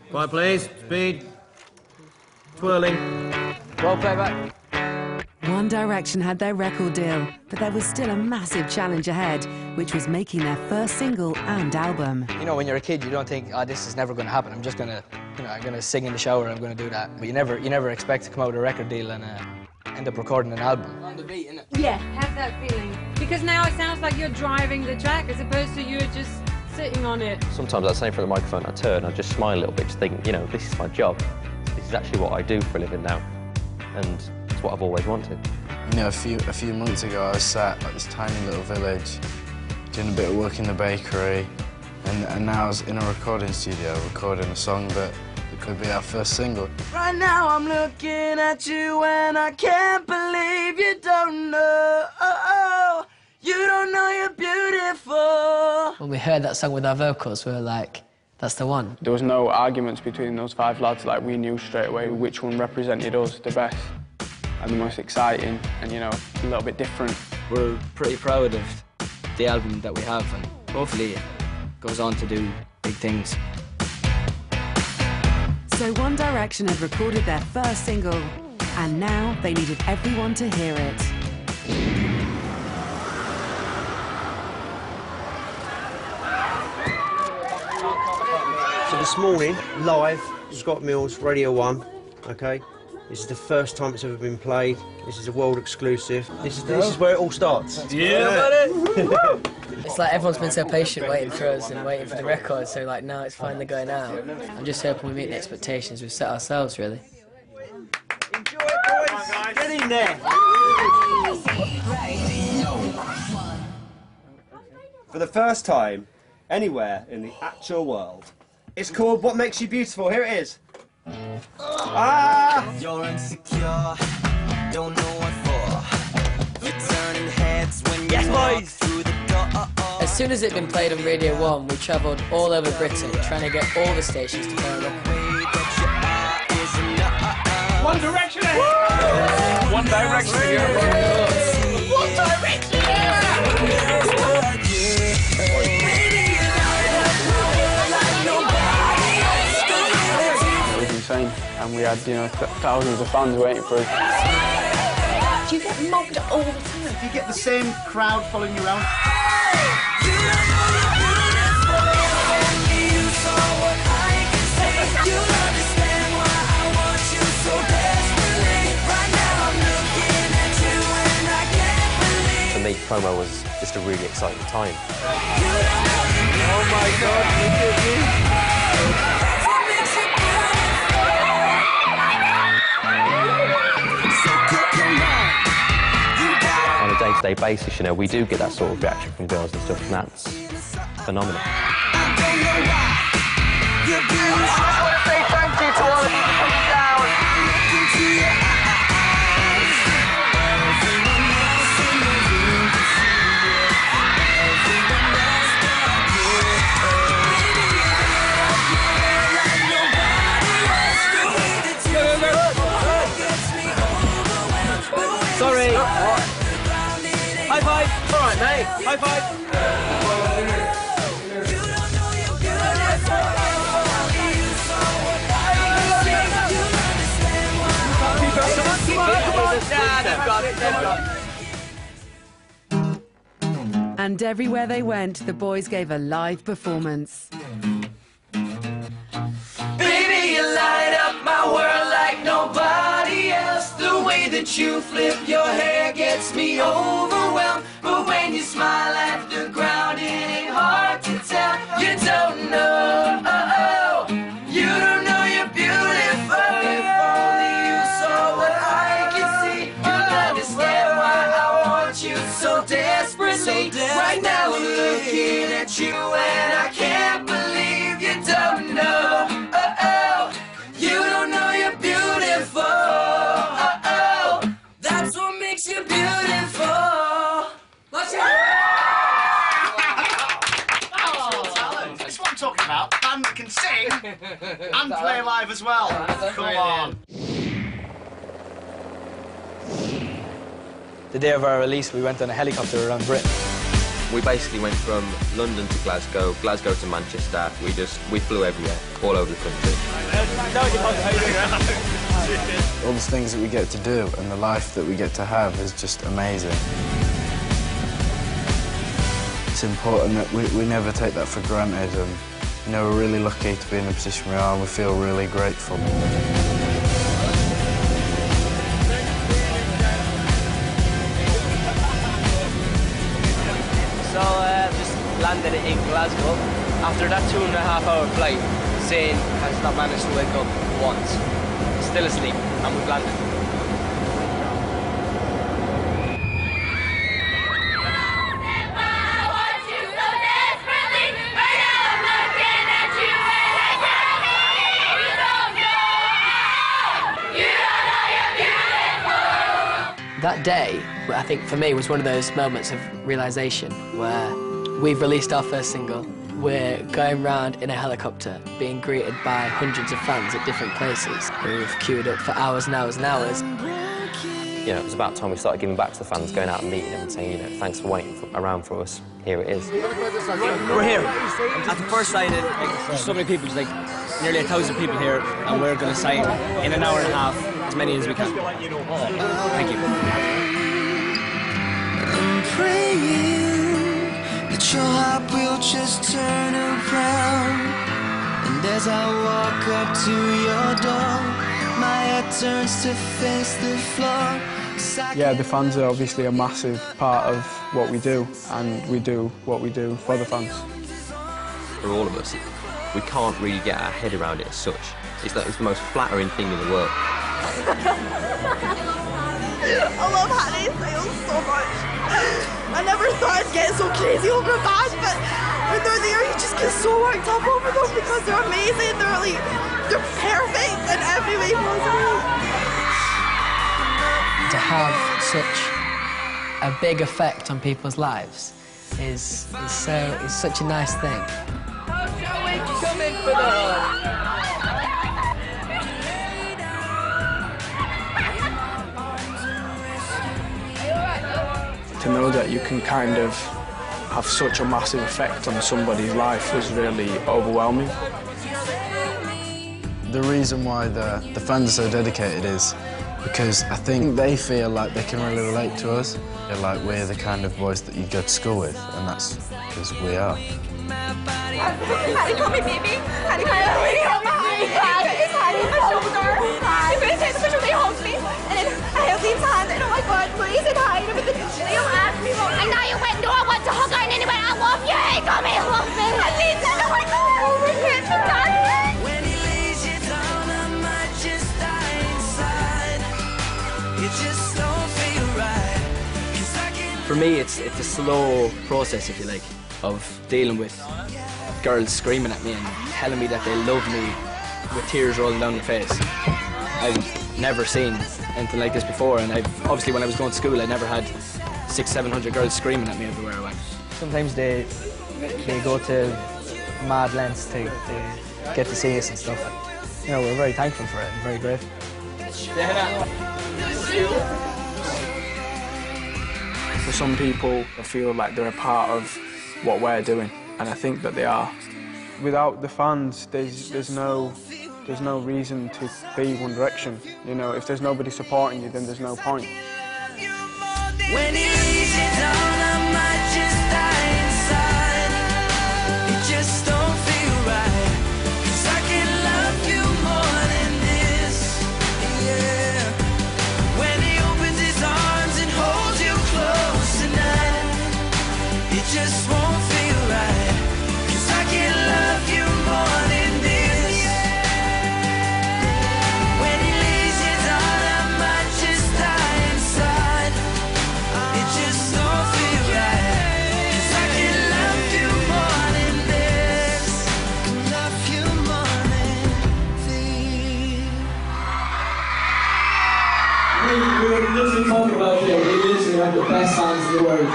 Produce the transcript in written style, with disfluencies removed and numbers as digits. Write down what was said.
Quiet, please. Speed. Twirling. Roll playback. One Direction had their record deal, but there was still a massive challenge ahead, which was making their first single and album. You know, when you're a kid, you don't think, oh, this is never going to happen. I'm just going to, you know, I'm going to sing in the shower, I'm going to do that. But you never expect to come out with a record deal and end up recording an album. On the beat, innit? Yeah, have that feeling. Because now it sounds like you're driving the track as opposed to you're just sitting on it. Sometimes I say in front of the microphone, I turn, I just smile a little bit, just think, you know, this is my job. This is actually what I do for a living now. And it's what I've always wanted. You know, a few months ago, I was sat at this tiny little village, doing a bit of work in the bakery, and now I was in a recording studio, recording a song that could be our first single. Right now I'm looking at you and I can't believe you don't know. You don't know you're beautiful. When we heard that song with our vocals, we were like, that's the one. There was no arguments between those 5 lads. Like, we knew straight away which one represented us the best and the most exciting and, you know, a little bit different. We're pretty proud of the album that we have, and hopefully it goes on to do big things. So One Direction had recorded their first single, and now they needed everyone to hear it. So this morning, live, Scott Mills, Radio 1, OK? This is the first time it's ever been played. This is a world exclusive. This is where it all starts. Yeah, buddy! It's like everyone's been so patient waiting for us and waiting for the record, so like now it's finally going out. I'm just hoping we meet the expectations we've set ourselves, really. Enjoy it, boys! Get in there! For the first time, anywhere in the actual world. It's called What Makes You Beautiful. Here it is. Ah! You're insecure, don't know what for. You're turning heads when you walk through the door. As soon as it'd been played on Radio 1, we travelled all over Britain trying to get all the stations to play it. One Direction ahead! One Direction here. One Direction! It was insane, and we had, you know, thousands of fans waiting for us. Do you get mobbed all the time? Do you get the same crowd following you around? For me, promo was just a really exciting time. Oh my God, look at me! On a day-to-day basis, you know, we do get that sort of reaction from girls and stuff, and that's phenomenal. Sorry! High five! All right, mate. High five! And everywhere they went, the boys gave a live performance. Baby, you light up my world like nobody else. The way that you flip your hair gets me overwhelmed. But when you smile at the ground, it ain't hard to tell. You don't know, you don't know you're beautiful. If only you saw what I can see, you'll understand why I want you so desperately. Right now I'm looking at you and I can't believe you don't know. You don't know you're beautiful. That's what makes you beautiful. Watch out! That's what I'm talking about. A band that can sing and play live as well. Come on. The day of our release, we went on a helicopter around Britain. We basically went from London to Glasgow, Glasgow to Manchester. We flew everywhere, all over the country. All the things that we get to do and the life that we get to have is just amazing. It's important that we never take that for granted, and you know, we're really lucky to be in the position we are, and we feel really grateful. Just landed in Glasgow. After that 2.5-hour flight, Zane has not managed to wake up once. Still asleep, and we've landed. That day, I think for me, was one of those moments of realisation where we've released our first single, we're going round in a helicopter, being greeted by hundreds of fans at different places who've queued up for hours and hours and hours. You know, it was about time we started giving back to the fans, going out and meeting them and saying, you know, thanks for waiting around for us. Here it is. We're here at the first signing. There's so many people, there's like nearly 1,000 people here, and we're going to sign in an hour and a half as many as we can. Thank you. I'm praying that your heart will just turn around, and as I walk up to your door, my head turns to face the floor. Yeah, the fans are obviously a massive part of what we do, and we do what we do for the fans. For all of us, we can't really get our head around it as such. It's the most flattering thing in the world. I love Harry's sales so much. I never thought I'd get so crazy over a band, but when they're there, you just get so worked up over them because they're amazing. They're perfect in every way possible. To have such a big effect on people's lives is such a nice thing. To know that you can kind of have such a massive effect on somebody's life was really overwhelming. The reason why the fans are so dedicated is because I think they feel like they can really relate to us. They're like, we're the kind of boys that you go to school with, and that's because we are. Harry, call me baby. Harry, call me baby. It's Harry, my shoulder. He put his hand on my shoulder, he hugs me, and then I held Liam's hand, and oh my God, please, and hi, and Liam asked me, and now you went, no, I want to hug her, and anyway, I love you. He called me, I love me. And Liam said, oh my God, we're kids from Dad. When he lays you down, I might just die inside. It just don't feel right. For me, it's a slow process, if you like, of dealing with girls screaming at me and telling me that they love me with tears rolling down their face. I've never seen anything like this before, and obviously when I was going to school, I never had 600-700 girls screaming at me everywhere I went. Sometimes they go to mad lengths to get to see us and stuff. You know, we're very thankful for it and very grateful. For some people, I feel like they're a part of what we're doing, and I think that they are. Without the fans, there's no reason to be One Direction. You know, if there's nobody supporting you, then there's no point. When he lays you down, I might just die inside. It just don't feel right, 'cause I can love you more than this, yeah. When he opens his arms and holds you close tonight, it just won't feel right, 'cause I can love you more than this. When he lays you down, I might just die inside. It just don't feel right, 'cause I can love you more than this. Love you more than this. We literally talk about it. We literally have the best fans in the world.